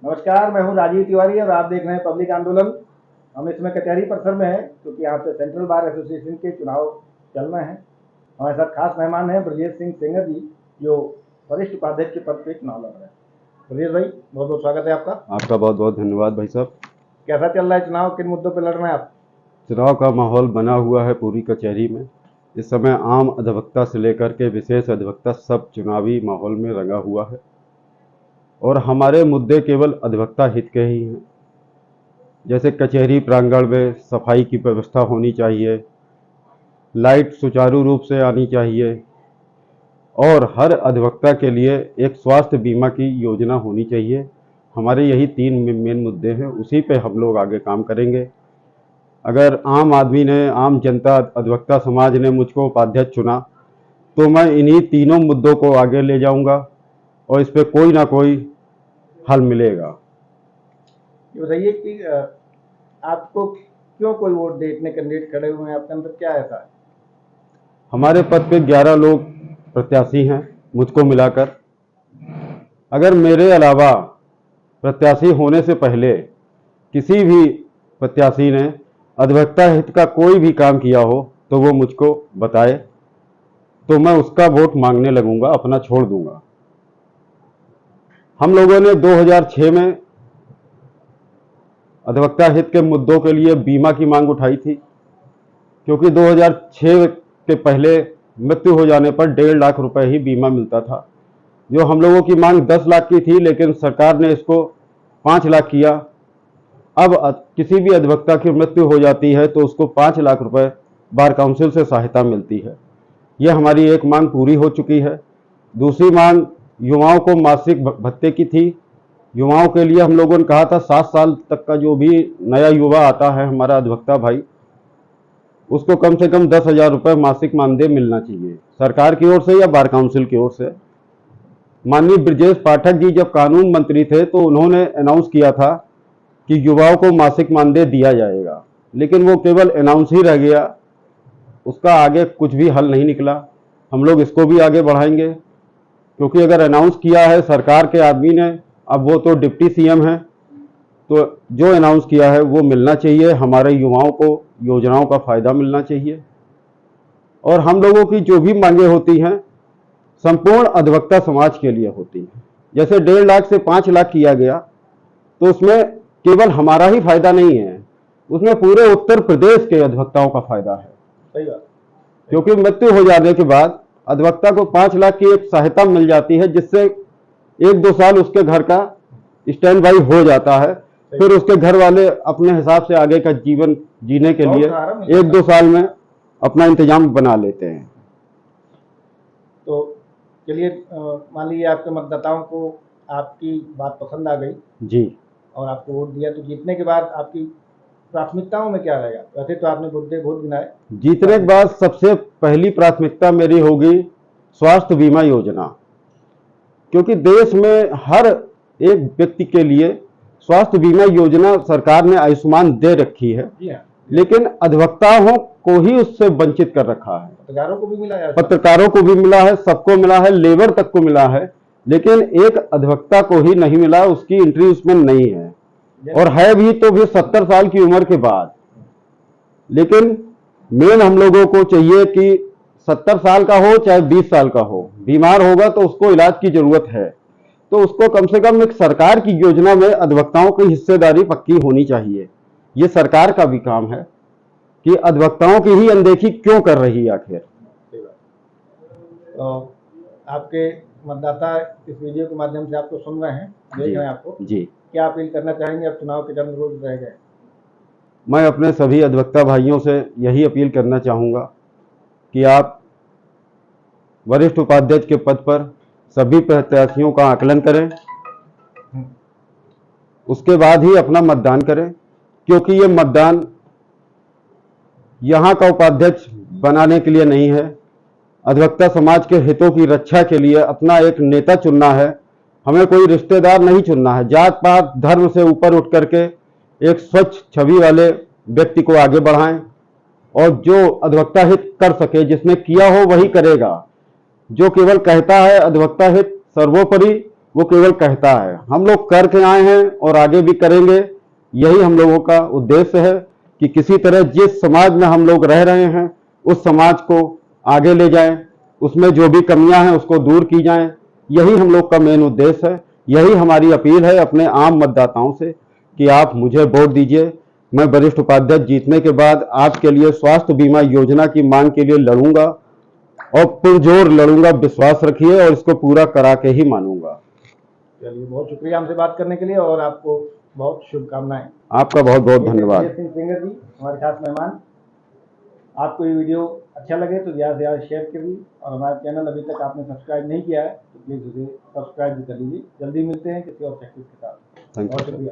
नमस्कार, मैं हूं राजीव तिवारी और आप देख रहे हैं पब्लिक आंदोलन। हम इसमें कचहरी परिसर में हैं क्योंकि यहाँ पे सेंट्रल बार एसोसिएशन के चुनाव चल रहे हैं। हमारे साथ खास मेहमान हैं ब्रजेश सिंह सेंगर जी, जो वरिष्ठ उपाध्यक्ष के पद पे चुनाव लड़ रहे हैं। ब्रजेश भाई, बहुत बहुत स्वागत है आपका। आपका बहुत बहुत धन्यवाद भाई साहब। कैसा चल रहा है चुनाव, किन मुद्दों पर लड़ रहे हैं आप? चुनाव का माहौल बना हुआ है पूरी कचहरी में। इस समय आम अधिवक्ता से लेकर के विशेष अधिवक्ता सब चुनावी माहौल में रंगा हुआ है और हमारे मुद्दे केवल अधिवक्ता हित के ही हैं। जैसे कचहरी प्रांगण में सफाई की व्यवस्था होनी चाहिए, लाइट सुचारू रूप से आनी चाहिए और हर अधिवक्ता के लिए एक स्वास्थ्य बीमा की योजना होनी चाहिए। हमारे यही 3 मेन मुद्दे हैं, उसी पे हम लोग आगे काम करेंगे। अगर आम आदमी ने, आम जनता, अधिवक्ता समाज ने मुझको उपाध्यक्ष चुना तो मैं इन्हीं तीनों मुद्दों को आगे ले जाऊंगा और इस पे कोई ना कोई हल मिलेगा। ये बताइए कि आपको क्यों कोई वोट दे, इतने कैंडिडेट खड़े हुए हैं, आपके अंदर क्या ऐसा है? हमारे पद पे 11 लोग प्रत्याशी हैं मुझको मिलाकर। अगर मेरे अलावा प्रत्याशी होने से पहले किसी भी प्रत्याशी ने अधिवक्ता हित का कोई भी काम किया हो तो वो मुझको बताए, तो मैं उसका वोट मांगने लगूंगा, अपना छोड़ दूंगा। हम लोगों ने 2006 में अधिवक्ता हित के मुद्दों के लिए बीमा की मांग उठाई थी, क्योंकि 2006 के पहले मृत्यु हो जाने पर 1.5 लाख रुपए ही बीमा मिलता था। जो हम लोगों की मांग 10 लाख की थी, लेकिन सरकार ने इसको 5 लाख किया। अब किसी भी अधिवक्ता की मृत्यु हो जाती है तो उसको 5 लाख रुपए बार काउंसिल से सहायता मिलती है। यह हमारी एक मांग पूरी हो चुकी है। दूसरी मांग युवाओं को मासिक भत्ते की थी। युवाओं के लिए हम लोगों ने कहा था 7 साल तक का जो भी नया युवा आता है हमारा अधिवक्ता भाई, उसको कम से कम 10,000 रुपये मासिक मानदेय मिलना चाहिए, सरकार की ओर से या बार काउंसिल की ओर से। माननीय ब्रजेश पाठक जी जब कानून मंत्री थे तो उन्होंने अनाउंस किया था कि युवाओं को मासिक मानदेय दिया जाएगा, लेकिन वो केवल अनाउंस ही रह गया, उसका आगे कुछ भी हल नहीं निकला। हम लोग इसको भी आगे बढ़ाएंगे, क्योंकि अगर अनाउंस किया है सरकार के आदमी ने, अब वो तो डिप्टी सीएम है, तो जो अनाउंस किया है वो मिलना चाहिए। हमारे युवाओं को योजनाओं का फायदा मिलना चाहिए और हम लोगों की जो भी मांगे होती हैं संपूर्ण अधिवक्ता समाज के लिए होती हैं। जैसे 1.5 लाख से 5 लाख किया गया तो उसमें केवल हमारा ही फायदा नहीं है, उसमें पूरे उत्तर प्रदेश के अधिवक्ताओं का फायदा है। सही बात। क्योंकि मृत्यु हो जाने के बाद अधिवक्ता को 5 लाख की एक सहायता मिल जाती है, जिससे 1-2 साल उसके घर का स्टैंड बाई हो जाता है। फिर उसके घर वाले अपने हिसाब से आगे का जीवन जीने के लिए 1-2 साल में अपना इंतजाम बना लेते हैं। तो चलिए, मान लीजिए आपके मतदाताओं को आपकी बात पसंद आ गई जी, और आपको वोट दिया, तो जीतने के बाद आपकी प्राथमिकताओं में क्या रहेगा? वैसे तो आपने मुद्दे बहुत गिनाए। जीतने के बाद सबसे पहली प्राथमिकता मेरी होगी स्वास्थ्य बीमा योजना, क्योंकि देश में हर एक व्यक्ति के लिए स्वास्थ्य बीमा योजना सरकार ने आयुष्मान दे रखी है, लेकिन अधिवक्ताओं को ही उससे वंचित कर रखा है। पत्रकारों को भी मिला है, पत्रकारों को भी मिला है, सबको मिला है, लेबर तक को मिला है, लेकिन एक अधिवक्ता को ही नहीं मिला, उसकी एंट्री उसमें नहीं है, और है भी तो भी 70 साल की उम्र के बाद। लेकिन मेन हम लोगों को चाहिए कि 70 साल का हो चाहे 20 साल का हो, बीमार होगा तो उसको इलाज की जरूरत है, तो उसको कम से कम एक सरकार की योजना में अधिवक्ताओं की हिस्सेदारी पक्की होनी चाहिए। ये सरकार का भी काम है कि अधिवक्ताओं की ही अनदेखी क्यों कर रही है आखिर। तो आपके मतदाता इस वीडियो के माध्यम से आपको सुन रहे हैं, देख रहे हैं आपको जी, क्या अपील करना चाहेंगे? अब चुनाव के चंद रोज रह गए। मैं अपने सभी अधिवक्ता भाइयों से यही अपील करना चाहूँगा कि आप वरिष्ठ उपाध्यक्ष के पद पर सभी प्रत्याशियों का आकलन करें, उसके बाद ही अपना मतदान करें, क्योंकि ये मतदान यहाँ का उपाध्यक्ष बनाने के लिए नहीं है, अधिवक्ता समाज के हितों की रक्षा के लिए अपना एक नेता चुनना है। हमें कोई रिश्तेदार नहीं चुनना है। जात पात धर्म से ऊपर उठ करके एक स्वच्छ छवि वाले व्यक्ति को आगे बढ़ाएं और जो अधिवक्ता हित कर सके, जिसने किया हो वही करेगा। जो केवल कहता है अधिवक्ता हित सर्वोपरि, वो केवल कहता है। हम लोग करके आए हैं और आगे भी करेंगे। यही हम लोगों का उद्देश्य है कि किसी तरह जिस समाज में हम लोग रह रहे हैं उस समाज को आगे ले जाएं, उसमें जो भी कमियां हैं उसको दूर की जाएं। यही हम लोग का मेन उद्देश्य है। यही हमारी अपील है अपने आम मतदाताओं से कि आप मुझे वोट दीजिए। मैं वरिष्ठ उपाध्यक्ष जीतने के बाद आपके लिए स्वास्थ्य बीमा योजना की मांग के लिए लड़ूंगा और पुरजोर लड़ूंगा। विश्वास रखिए और इसको पूरा करा के ही मानूंगा। चलिए, बहुत शुक्रिया हमसे बात करने के लिए और आपको बहुत शुभकामनाएं। आपका बहुत बहुत धन्यवाद। ब्रजेश सिंह सेंगर जी हमारे खास मेहमान। आपको ये वीडियो अच्छा लगे तो ज़्यादा से ज़्यादा शेयर करिए और हमारा चैनल अभी तक आपने सब्सक्राइब नहीं किया है तो प्लीज़ उसे सब्सक्राइब भी कर लीजिए। जल्दी मिलते हैं किसी और टैक्टिक्स के साथ। बहुत शुक्रिया।